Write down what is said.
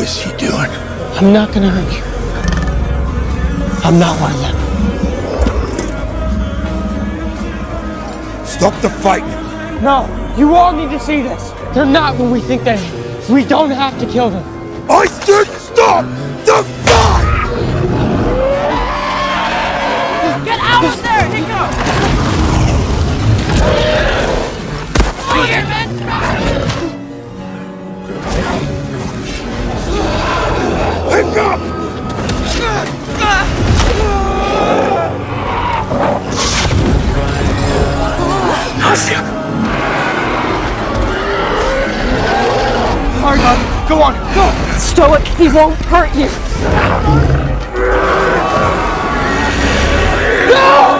is he doing? I'm not gonna hurt you. I'm not one of them. Stop the fighting! No, you all need to see this. They're not what we think they are. We don't have to kill them. I said stop the fight! Get out of there, Hiccup! Here, man! Hiccup! Hard on. Go on, go! Stoic, he won't hurt you. No!